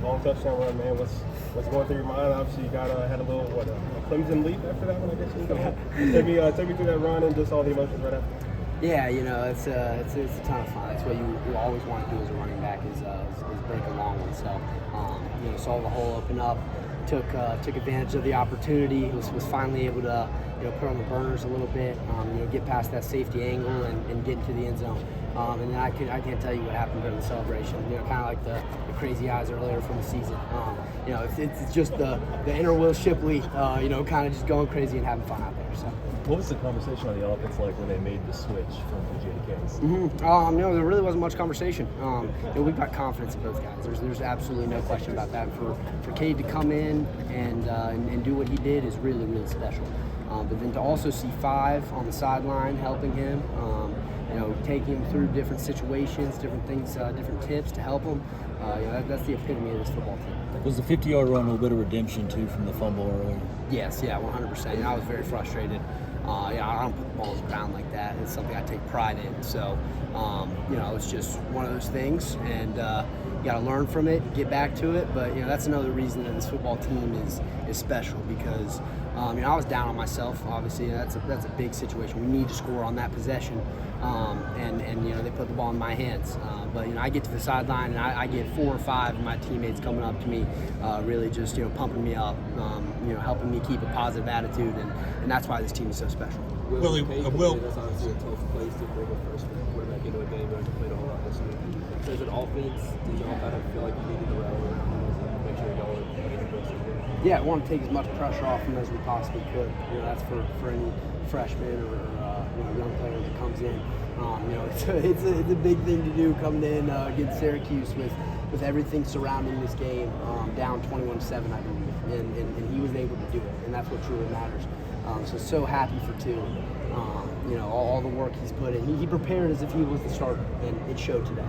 long touchdown run, man. What's going through your mind? Obviously, you had a little a Clemson leap after that one, I guess you can call it. Take me through that run and just all the emotions right after. Yeah, it's a ton of fun. That's what you always want to do as a running back is break a long one. So saw the hole open up, took advantage of the opportunity. Was finally able to put on the burners a little bit, get past that safety angle and get into the end zone. And then I can't tell you what happened during the celebration. Kind of like the crazy eyes earlier from the season. It's just the inner Will Shipley, kind of just going crazy and having fun out there. So. What was the conversation on the offense like when they made the switch from PJ to Case? There really wasn't much conversation. We've got confidence in both guys. There's absolutely no question about that. For Cade to come in and do what he did is really, really special. But then to also see Five on the sideline helping him, taking him through different situations, different things, different tips to help him, that's the epitome of this football team. Was the 50-yard run a little bit of redemption, too, from the fumble earlier? Yes, 100%. I was very frustrated. I don't put the balls around like that. It's something I take pride in. So, it's just one of those things, and you got to learn from it, get back to it. But that's another reason that this football team is special because I was down on myself. Obviously, that's a big situation. We need to score on that possession, and they put the ball in my hands. But I get to the sideline and I get 4 or 5 of my teammates coming up to me, really just pumping me up, helping me keep a positive attitude, and that's why this team is so special. Will, that's obviously a tough place to bring a freshman quarterback into a game. You have to play a whole lot this week. So as an offense, did y'all kind of feel like you needed to rally and make sure y'all were getting aggressive? Yeah, we want to take as much pressure off him as we possibly could. That's for any freshman or young player that comes in. It's a big thing to do coming in against Syracuse with everything surrounding this game, down 21-7, I believe, and he was able to do it, and that's what truly matters. So happy for two. All the work he's put in. He prepared as if he was the starter, and it showed today.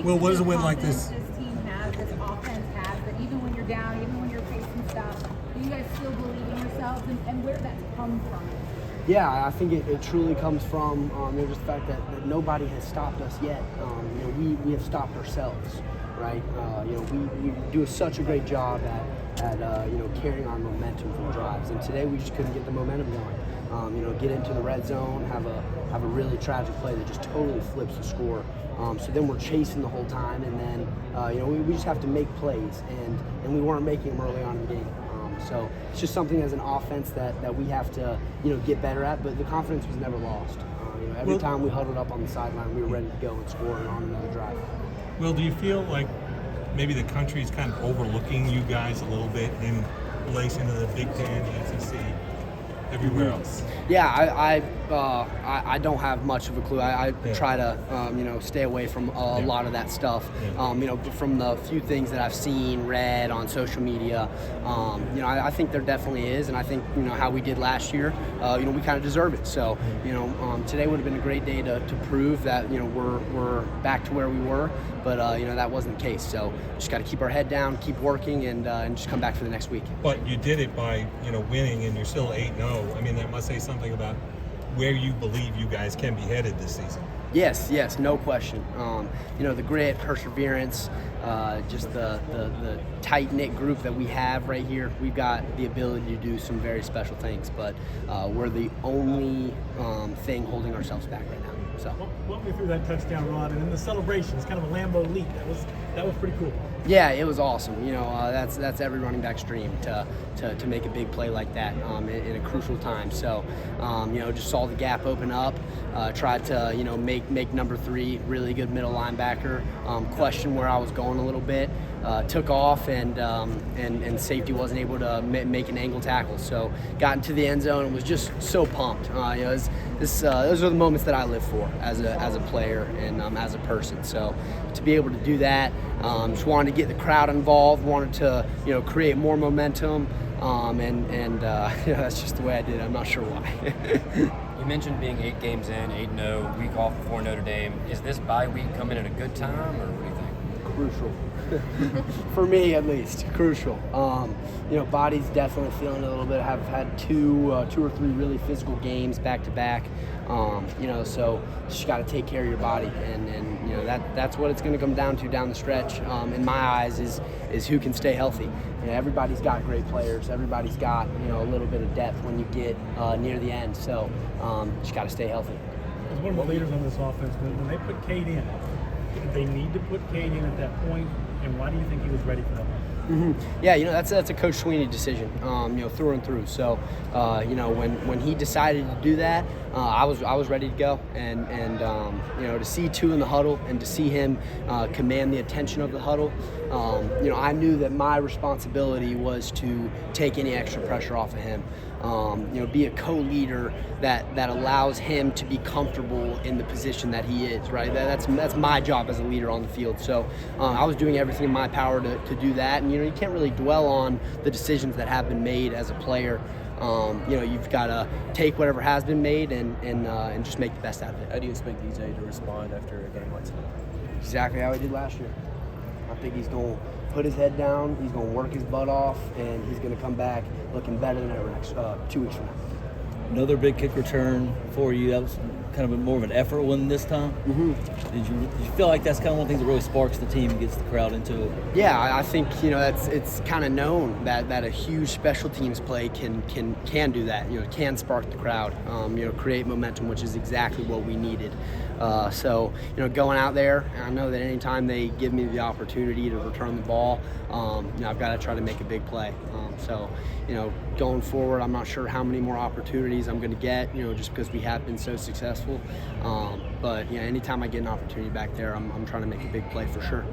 Well, what does a win like this? This team has, this offense has, that even when you're down, even when you're facing stuff, do you guys still believe in yourselves, and where that's come from? Yeah, I think it truly comes from just the fact that nobody has stopped us yet. We have stopped ourselves, right? We do such a great job at carrying our momentum from drives, and today we just couldn't get the momentum going. Get into the red zone, have a really tragic play that just totally flips the score. So then we're chasing the whole time, and then we just have to make plays, and we weren't making them early on in the game. So it's just something as an offense that we have to get better at, but the confidence was never lost. Every time we huddled up on the sideline, we were ready to go and score and on another drive. Will, do you feel like maybe the country is kind of overlooking you guys a little bit in relation to the Big Ten, the SEC, everywhere else? Yeah, I don't have much of a clue. I try to stay away from a lot of that stuff. From the few things that I've seen, read on social media, I think there definitely is, and I think how we did last year, we kind of deserve it. So today would have been a great day to prove that we're back to where we were, but that wasn't the case. So just got to keep our head down, keep working, and just come back for the next week. But you did it by winning, and you're still 8-0. I mean, that must say something about where you believe you guys can be headed this season. Yes, no question. The grit, perseverance, just the tight-knit group that we have right here. We've got the ability to do some very special things, but we're the only thing holding ourselves back right now. So. Walk me through that touchdown run and then the celebration. It's kind of a Lambeau leap. That was pretty cool. Yeah, it was awesome. That's every running back's dream to make a big play like that in a crucial time. So, just saw the gap open up, tried to make number 3 really good middle linebacker. Questioned where I was going a little bit. Took off and safety wasn't able to make an angle tackle. So got into the end zone and was just so pumped. Those are the moments that I live for as a player and as a person. So to be able to do that, just wanted to get the crowd involved, wanted to create more momentum, and that's just the way I did it. I'm not sure why. You mentioned being 8 games in, 8-0, week off before Notre Dame. Is this bye week coming at a good time, or what do you think? crucial. For me, at least, crucial. Body's definitely feeling it a little bit. I've had two or three really physical games back to back. So just got to take care of your body, and that's what it's going to come down to down the stretch. In my eyes, is who can stay healthy. Everybody's got great players. Everybody's got a little bit of depth when you get near the end. So just got to stay healthy. As one of the leaders on this offense, when they put Cade in, did they need to put Cade in at that point? And why do you think he was ready for that? Yeah, that's a Coach Sweeney decision, through and through. So, when he decided to do that, I was ready to go, and to see two in the huddle and to see him command the attention of the huddle, I knew that my responsibility was to take any extra pressure off of him. Be a co-leader that allows him to be comfortable in the position that he is, right? That's my job as a leader on the field. So I was doing everything in my power to do that. And, you can't really dwell on the decisions that have been made as a player. You've got to take whatever has been made and just make the best out of it. How do you expect DJ to respond after a game like tonight? Exactly how he did last year. I think he's going to put his head down, he's going to work his butt off, and he's going to come back looking better than ever next 2 weeks from now. Another big kick return for you. That was kind of more of an effort one this time. Mm-hmm. Did you feel like that's kind of one of the things that really sparks the team and gets the crowd into it? Yeah, I think it's kind of known that a huge special teams play can do that. Can spark the crowd. Create momentum, which is exactly what we needed. Going out there, I know that anytime they give me the opportunity to return the ball, I've got to try to make a big play. Going forward, I'm not sure how many more opportunities I'm going to get, just because we have been so successful. But anytime I get an opportunity back there, I'm trying to make a big play for sure.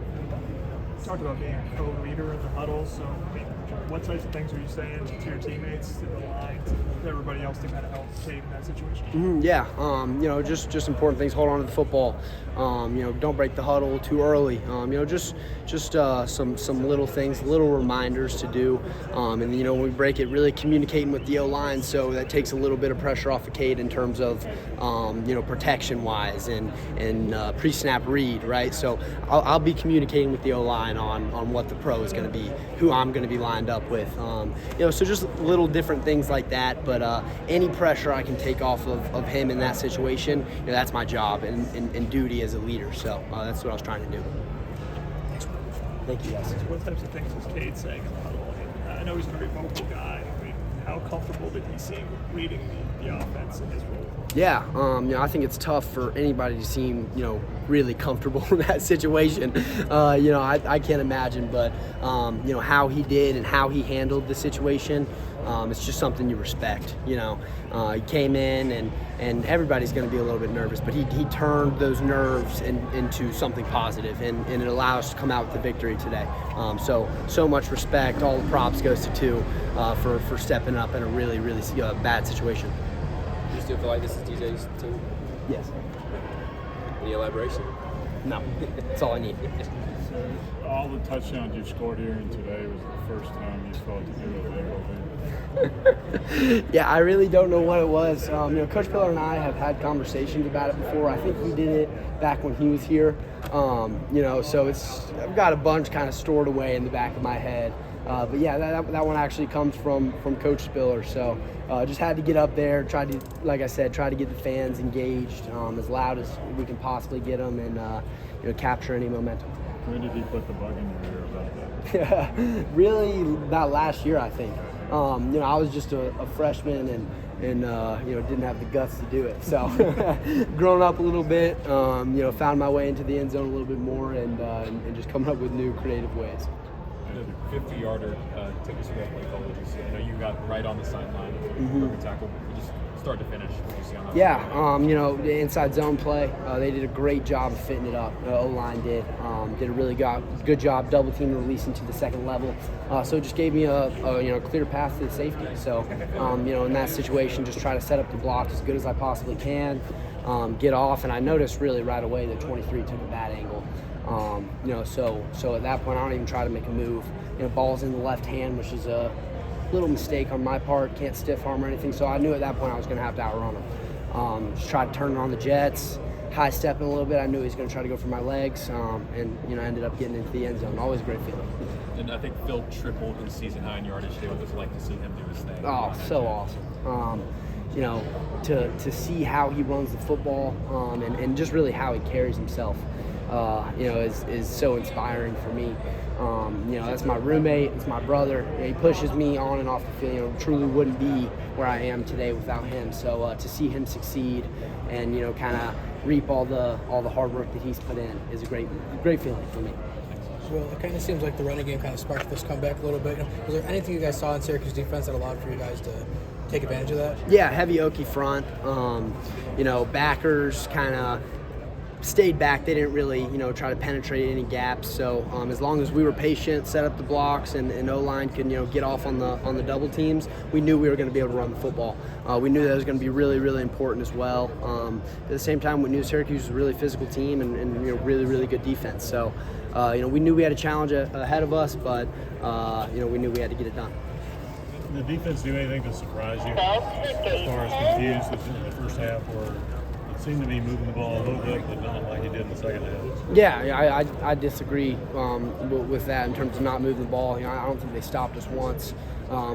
You talked about being a co-leader in the huddle, so what types of things are you saying to your teammates, to the line, to everybody else to kind of help Cade in that situation? Just important things. Hold on to the football. Don't break the huddle too early. Just some little things, little reminders to do. And when we break it, really communicating with the O-line, so that takes a little bit of pressure off of Cade in terms of protection-wise and pre-snap read, right? So I'll be communicating with the O-line on what the pro is going to be, who I'm going to be lined up with. So just little different things like that. But any pressure I can take off of him in that situation, that's my job and duty as a leader. So that's what I was trying to do. Thank you, guys. What types of things was Cade saying in the huddle? I know he's a very vocal guy. How comfortable did he seem leading the offense in his role? Yeah, I think it's tough for anybody to seem, really comfortable in that situation. I can't imagine, but how he did and how he handled the situation, it's just something you respect. He came in and everybody's going to be a little bit nervous, but he turned those nerves into something positive, and it allowed us to come out with the victory today. So much respect. All the props goes to two for stepping up in a really, really bad situation. Do you still feel like this is DJ's team? Yes. Any elaboration? No. That's all I need. All the touchdowns you scored here and today was the first time you felt to do it. Yeah, I really don't know what it was. Coach Pillar and I have had conversations about it before. I think he did it back when he was here. So I've got a bunch kind of stored away in the back of my head. But yeah, that one actually comes from Coach Spiller. So just had to get up there, try to get the fans engaged as loud as we can possibly get them, and capture any momentum. When did he put the bug in your ear about that? Really, about last year, I think. I was just a freshman and didn't have the guts to do it. So growing up a little bit, found my way into the end zone a little bit more and just coming up with new creative ways. The 50-yarder took us away from what you see. I know you got right on the sideline, perfect tackle. You just start to finish. What you see on that? Yeah, the inside zone play, they did a great job of fitting it up. The O-line did a really good job double team releasing to the second level. So it just gave me a clear path to the safety. So in that situation, just try to set up the block as good as I possibly can, get off, and I noticed really right away that 23 took a bad angle. So at that point, I don't even try to make a move. Ball's in the left hand, which is a little mistake on my part. Can't stiff arm or anything. So I knew at that point I was going to have to outrun him. Just try to turn it on the jets, high stepping a little bit. I knew he was going to try to go for my legs, and ended up getting into the end zone. Always a great feeling. And I think Phil tripled his season high in yardage today. What was it like to see him do his thing? Oh, so awesome. To see how he runs the football, and just really how he carries himself, is so inspiring for me. That's my roommate, it's my brother. He pushes me on and off the field. Truly wouldn't be where I am today without him. So to see him succeed and kind of reap all the hard work that he's put in is a great feeling for me. Well, it kind of seems like the running game kind of sparked this comeback a little bit. Was there anything you guys saw in Syracuse defense that allowed for you guys to take advantage of that? Yeah, heavy Okie front. Backers kind of stayed back. They didn't really, try to penetrate any gaps. So as long as we were patient, set up the blocks, and O-line could, get off on the double teams, we knew we were going to be able to run the football. We knew that was going to be really, really important as well. At the same time, we knew Syracuse was a really physical team and really, really good defense. So, we knew we had a challenge ahead of us, but, we knew we had to get it done. Did the defense do anything to surprise you as far as confused in the first half, or it seemed to be moving the ball a little bit, but not like it did in the second half? Yeah, I disagree with that in terms of not moving the ball. I don't think they stopped us once.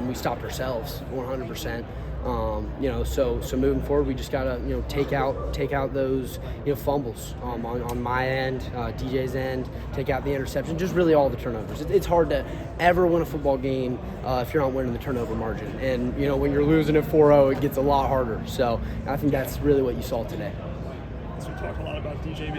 We stopped ourselves 100%. So moving forward, we just gotta take out those fumbles on my end, DJ's end, take out the interception, just really all the turnovers. It's hard to ever win a football game if you're not winning the turnover margin, and when you're losing at 4-0, it gets a lot harder. So I think that's really what you saw today. So we talked a lot about DJ